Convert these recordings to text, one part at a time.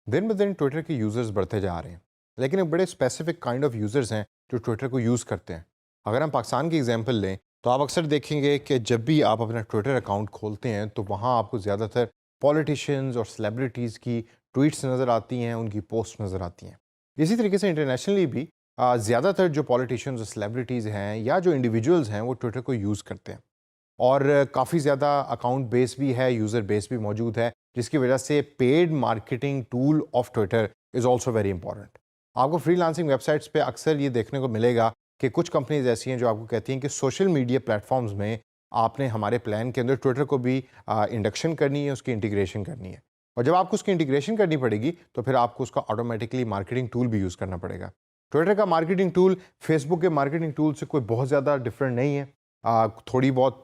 दिन ब दिन ट्विटर के यूज़र्स बढ़ते जा रहे हैं, लेकिन एक बड़े स्पेसिफिक काइंड ऑफ यूज़र्स हैं जो ट्विटर को यूज़ करते हैं। अगर हम पाकिस्तान की एग्जांपल लें तो आप अक्सर देखेंगे कि जब भी आप अपना ट्विटर अकाउंट खोलते हैं तो वहाँ आपको ज़्यादातर पॉलिटिशियंस और सेलिब्रिटीज़ की ट्वीट्स नज़र आती हैं, उनकी पोस्ट नज़र आती हैं। इसी तरीके से इंटरनेशनली भी ज़्यादातर जो पॉलिटिशियंस और सेलिब्रिटीज़ हैं या जो इंडिविजुअल्स हैं वो ट्विटर को यूज़ करते हैं। और काफ़ी ज़्यादा अकाउंट बेस भी है, यूज़र बेस भी मौजूद है, जिसकी वजह से paid marketing tool of Twitter is also very important. आपको फ्रीलांसिंग वेबसाइट्स पे अक्सर ये देखने को मिलेगा कि कुछ कंपनीज़ ऐसी हैं जो आपको कहती हैं कि सोशल मीडिया प्लेटफ़ॉर्म्स में आपने हमारे प्लान के अंदर ट्विटर को भी इंडक्शन करनी है, उसकी इंटीग्रेशन करनी है। और जब आपको उसकी इंटीग्रेशन करनी पड़ेगी, तो फिर आपको उसका ऑटोमैटिकली मार्केटिंग टूल भी यूज़ करना पड़ेगा। ट्विटर का मार्केटिंग टूल फेसबुक के मार्केटिंग टूल से कोई बहुत ज़्यादा डिफरेंट नहीं है। थोड़ी बहुत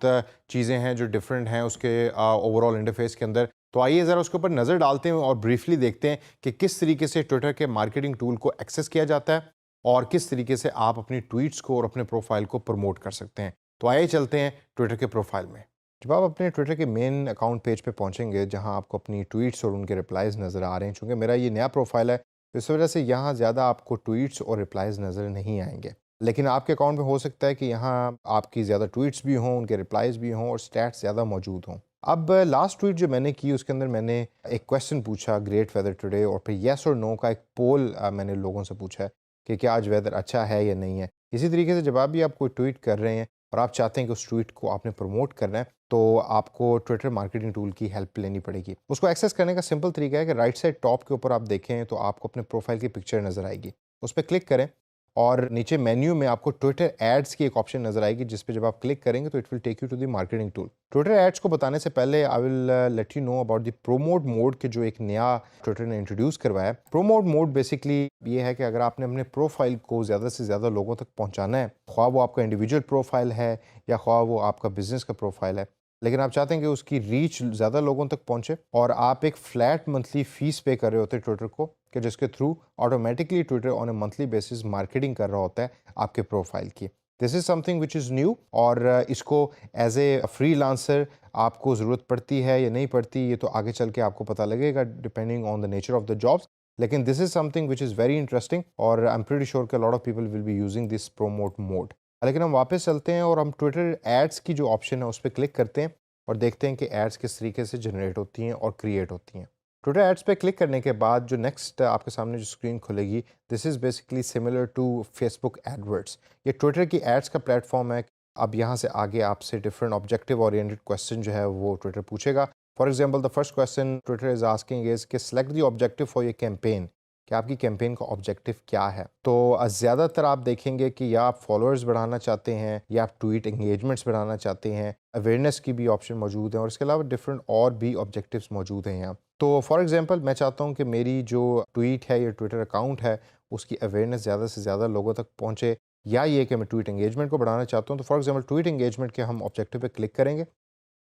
चीज़ें हैं जो डिफरेंट हैं उसके ओवरऑल इंटरफेस के अंदर। तो आइए ज़रा उसके ऊपर नज़र डालते हैं और ब्रीफली देखते हैं कि किस तरीके से ट्विटर के मार्केटिंग टूल को एक्सेस किया जाता है और किस तरीके से आप अपनी ट्वीट्स को और अपने प्रोफाइल को प्रमोट कर सकते हैं। तो आइए चलते हैं ट्विटर के प्रोफाइल में। जब आप अपने ट्विटर के मेन अकाउंट पेज पे पहुंचेंगे जहां आपको अपनी ट्वीट्स और उनके रिप्लाइज़ नज़र आ रहे हैं, चूँकि मेरा ये नया प्रोफाइल है, तो इस वजह से यहाँ ज़्यादा आपको ट्वीट्स और रिप्लाइज़ नज़र नहीं आएँगे। लेकिन आपके अकाउंट में हो सकता है कि यहाँ आपकी ज़्यादा ट्वीट्स भी हों, उनके रिप्लाइज़ भी हों और स्टैट्स ज़्यादा मौजूद हों। अब लास्ट ट्वीट जो मैंने की उसके अंदर मैंने एक क्वेश्चन पूछा ग्रेट वेदर टुडे, और फिर येस और नो का एक पोल मैंने लोगों से पूछा है कि क्या आज वेदर अच्छा है या नहीं है। इसी तरीके से जब आप भी आप कोई ट्वीट कर रहे हैं और आप चाहते हैं कि उस ट्वीट को आपने प्रमोट करना है, तो आपको ट्विटर मार्केटिंग टूल की हेल्प लेनी पड़ेगी। उसको एक्सेस करने का सिंपल तरीका है कि राइट साइड टॉप के ऊपर आप देखें तो आपको अपने प्रोफाइल की पिक्चर नज़र आएगी। उस पर क्लिक करें और नीचे मेन्यू में आपको ट्विटर एड्स की एक ऑप्शन नज़र आएगी, जिस पे जब आप क्लिक करेंगे तो it will take you to the marketing tool. Twitter ads को बताने से पहले I will let you know about the promote mode के जो एक नया ट्विटर ने इंट्रोड्यूस करवाया है। प्रोमोट मोड बेसिकली ये है कि अगर आपने अपने प्रोफाइल को ज़्यादा से ज़्यादा लोगों तक पहुँचाना है, ख्वाह वो आपका इंडिविजुअल प्रोफाइल है या ख्वाह वो आपका बिजनेस का प्रोफाइल है, लेकिन आप चाहते हैं कि उसकी रीच ज़्यादा लोगों तक पहुँचे और आप एक फ्लैट मंथली फ़ीस पे कर रहे होते हैं ट्विटर को, कि जिसके through automatically Twitter on A monthly basis marketing कर रहा होता है आपके प्रोफाइल की। This is something which is new, और इसको एज़ ए फ्रीलांसर आपको ज़रूरत पड़ती है या नहीं पड़ती, ये तो आगे चल के आपको पता लगेगा depending on the nature of the jobs. लेकिन this is something which is very interesting और आई एम प्रीटी श्योर कि a lot of people will be using this promote mode. लेकिन हम वापस चलते हैं और हम ट्विटर एड्स की जो ऑप्शन है उस पे क्लिक करते हैं और देखते हैं कि एड्स किस तरीके से जनरेट होती हैं और क्रिएट होती हैं। ट्विटर एड्स पे क्लिक करने के बाद जो नेक्स्ट आपके सामने जो स्क्रीन खुलेगी, this is basically similar to Facebook AdWords. ये ट्विटर की एड्स का प्लेटफॉर्म है। अब यहाँ से आगे आपसे डिफरेंट ऑब्जेक्टिव ओरिएंटेड क्वेश्चन जो है वो ट्विटर पूछेगा। For example the first question Twitter is asking is कि select the objective for your campaign, कि आपकी कैंपेन का ऑब्जेक्टिव क्या है। तो ज़्यादातर आप देखेंगे कि या आप फॉलोअर्स बढ़ाना चाहते हैं या आप ट्वीट एंगेजमेंट्स बढ़ाना चाहते हैं, अवेयरनेस की भी ऑप्शन मौजूद है और इसके अलावा डिफरेंट और भी ऑब्जेक्टिव्स मौजूद हैं यहाँ। तो फॉर एग्जांपल मैं चाहता हूँ कि मेरी जो ट्वीट है या ट्विटर अकाउंट है उसकी अवेयरनेस ज़्यादा से ज़्यादा लोगों तक पहुँचे, या ये कि मैं ट्वीट एंगेजमेंट को बढ़ाना चाहता हूँ। तो फॉर एग्जांपल ट्वीट एंगेजमेंट के हम ऑब्जेक्टिव पे क्लिक करेंगे,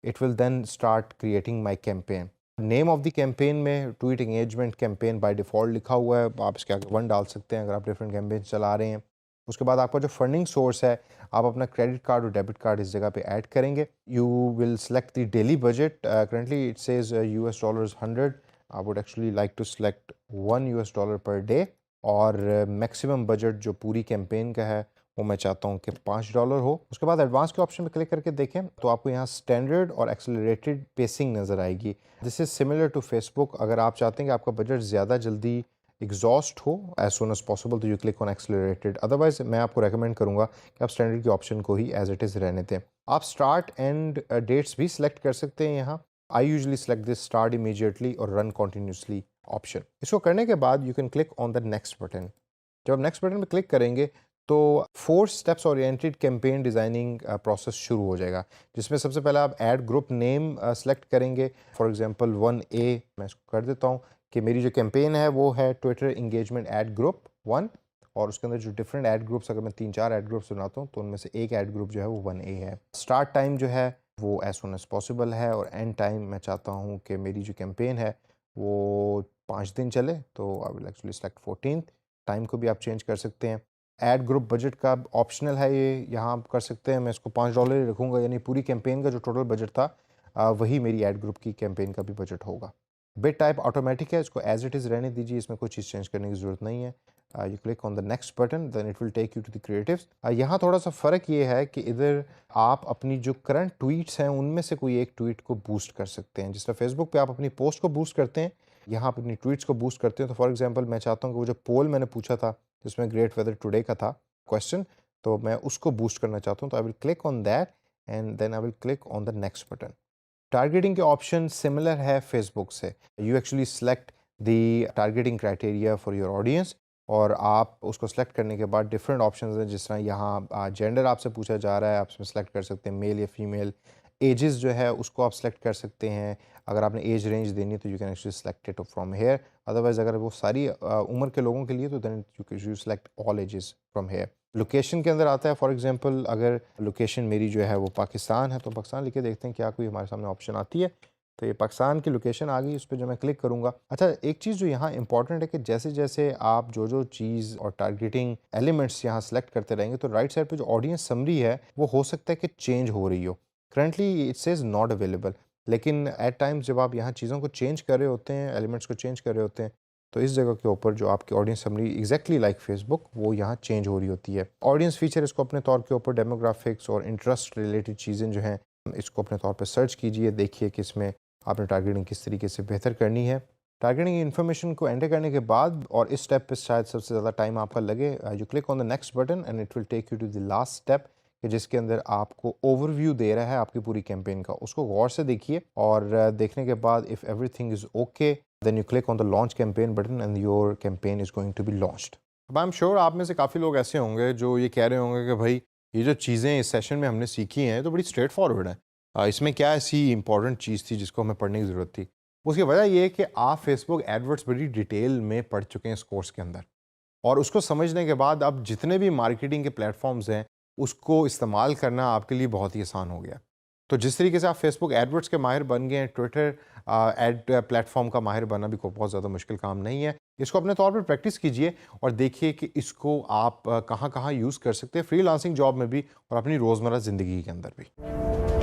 it will then start creating my campaign. Name of the campaign में tweet engagement campaign by default लिखा हुआ है, आप इसके आगे 1 डाल सकते हैं अगर आप डिफरेंट कैंपेन चला रहे हैं। उसके बाद आपका जो फंडिंग सोर्स है, आप अपना क्रेडिट कार्ड और डेबिट कार्ड इस जगह पे ऐड करेंगे। You will select the daily budget, currently it says US dollars 100, I would actually like to select 1 US dollar per day, और मैक्सिमम बजट जो पूरी कैंपेन का है वो मैं चाहता हूँ कि $5 हो। उसके बाद एडवांस के ऑप्शन पे क्लिक करके देखें तो आपको यहाँ स्टैंडर्ड और एक्सेलरेटेड पेसिंग नज़र आएगी। This is similar to Facebook. अगर आप चाहते हैं कि आपका बजट ज़्यादा जल्दी एग्जॉस्ट हो एज सुन एज पॉसिबल, तो you click on accelerated. Otherwise मैं आपको रेकमेंड करूँगा कि आप स्टैंडर्ड के ऑप्शन को ही एज इट इज़ रहने दें। आप स्टार्ट एंड डेट्स भी सिलेक्ट कर सकते हैं यहाँ। I usually select this start immediately और रन कॉन्टीन्यूसली ऑप्शन। इसको करने के बाद you can click on the next button. जब आप नेक्स्ट बटन पर क्लिक करेंगे तो 4 steps oriented campaign designing process शुरू हो जाएगा, जिसमें सबसे पहले आप ऐड ग्रुप नेम सेलेक्ट करेंगे। फॉर एग्जांपल 1A मैं इसको कर देता हूँ कि मेरी जो कैंपेन है वो है ट्विटर एंगेजमेंट ऐड ग्रुप 1, और उसके अंदर जो डिफरेंट ऐड ग्रुप्स, अगर मैं 3-4 ऐड ग्रुप्स बनाता हूँ तो उनमें से एक ऐड ग्रुप जो है वो 1A है। स्टार्ट टाइम जो है वो एज सुन एज पॉसिबल है, और एंड टाइम मैं चाहता हूँ कि मेरी जो कैंपेन है वो 5 दिन चले, तो I will actually select 14। Time को भी आप चेंज कर सकते हैं। ऐड ग्रुप बजट का ऑप्शनल है ये, यहाँ आप कर सकते हैं। मैं इसको $5 ही रखूँगा, यानी पूरी कैंपेन का जो टोटल बजट था वही मेरी ऐड ग्रुप की कैंपेन का भी बजट होगा। बिट टाइप ऑटोमेटिक है, इसको एज इट इज़ रहने दीजिए, इसमें कोई चीज़ चेंज करने की ज़रूरत नहीं है। You click on the next button, then it will take you to the creatives. यहाँ थोड़ा सा फ़र्क ये है कि इधर आप अपनी जो करंट ट्वीट्स हैं उनमें से कोई एक ट्वीट को बूस्ट कर सकते हैं। जिस तरह फेसबुक पे आप अपनी पोस्ट को बूस्ट करते हैं, यहाँ आप अपनी ट्वीट्स को बूस्ट करते हैं। तो फॉर एग्जांपल मैं चाहता हूँ कि वो जो पोल मैंने पूछा था जिसमें ग्रेट वेदर टुडे का था क्वेश्चन, तो मैं उसको बूस्ट करना चाहता हूँ, तो I will click on that and then I will click on the next button. Targeting के ऑप्शन सिमिलर है फेसबुक से। You actually select the targeting criteria for your audience और आप उसको सेलेक्ट करने के बाद डिफरेंट ऑप्शंस हैं, जिस तरह यहाँ जेंडर आपसे पूछा जा रहा है, आप इसमें सेलेक्ट कर सकते हैं मेल या फीमेल। एजेस जो है उसको आप सेलेक्ट कर सकते हैं, अगर आपने एज रेंज देनी है तो you can actually select it from here. Otherwise अगर वो सारी उम्र के लोगों के लिए तो then you select all ages from here. Location के अंदर आता है, फॉर एग्जांपल अगर लोकेशन मेरी जो है वो पाकिस्तान है तो पाकिस्तान लिख के देखते हैं क्या कोई हमारे सामने ऑप्शन आती है। तो ये पाकिस्तान की लोकेशन आ गई, उस पर जो मैं क्लिक करूँगा। अच्छा, एक चीज़ जो यहाँ इंपॉर्टेंट है कि जैसे जैसे आप जो चीज़ और टारगेटिंग एलिमेंट्स यहाँ सेलेक्ट करते रहेंगे तो राइट साइड पे जो ऑडियंस समरी है वो हो सकता है कि चेंज हो रही हो। Currently it says not available, लेकिन एट टाइम्स जब आप यहाँ चीज़ों को चेंज कर रहे होते हैं, एलिमेंट्स को चेंज कर रहे होते हैं, तो इस जगह के ऊपर जो आपकी audience summary exactly like Facebook वो यहाँ चेंज हो रही होती है। ऑडियंस फीचर इसको अपने तौर के ऊपर डेमोग्राफिक्स और इंटरेस्ट रिलेटेड चीज़ें जो हैं इसको अपने तौर पर सर्च कीजिए, देखिए कि इसमें आपने टारगेटिंग किस तरीके से बेहतर करनी है। टारगेटिंग इन्फॉर्मेशन को एंटर करने के बाद और इस स्टेप पे शायद सबसे ज़्यादा टाइम आपका लगे, you click on the next button and it will take you to the last step, कि जिसके अंदर आपको ओवरव्यू दे रहा है आपकी पूरी कैंपेन का। उसको गौर से देखिए और देखने के बाद if everything is okay then you click on the launch campaign button and your campaign is going to be launched. अब आई एम श्योर आप में से काफ़ी लोग ऐसे होंगे जो ये कह रहे होंगे कि भाई ये जो चीज़ें इस सेशन में हमने सीखी हैं तो बड़ी स्ट्रेट फॉरवर्ड है, इसमें क्या ऐसी इंपॉर्टेंट चीज़ थी जिसको हमें पढ़ने की ज़रूरत थी। उसकी वजह ये है कि आप फेसबुक एडवर्ड्स बड़ी डिटेल में पढ़ चुके हैं इस कोर्स के अंदर, और उसको समझने के बाद अब जितने भी मार्केटिंग के प्लेटफॉर्म्स हैं उसको इस्तेमाल करना आपके लिए बहुत ही आसान हो गया। तो जिस तरीके से आप फेसबुक एडवर्ड्स के माहिर बन गए हैं, ट्विटर एड प्लेटफॉर्म का माहिर बनना भी कोई बहुत ज़्यादा मुश्किल काम नहीं है। इसको अपने तौर पर प्रैक्टिस कीजिए और देखिए कि इसको आप कहाँ कहाँ यूज़ कर सकते हैं, फ्रीलांसिंग जॉब में भी और अपनी रोज़मर्रा ज़िंदगी के अंदर भी।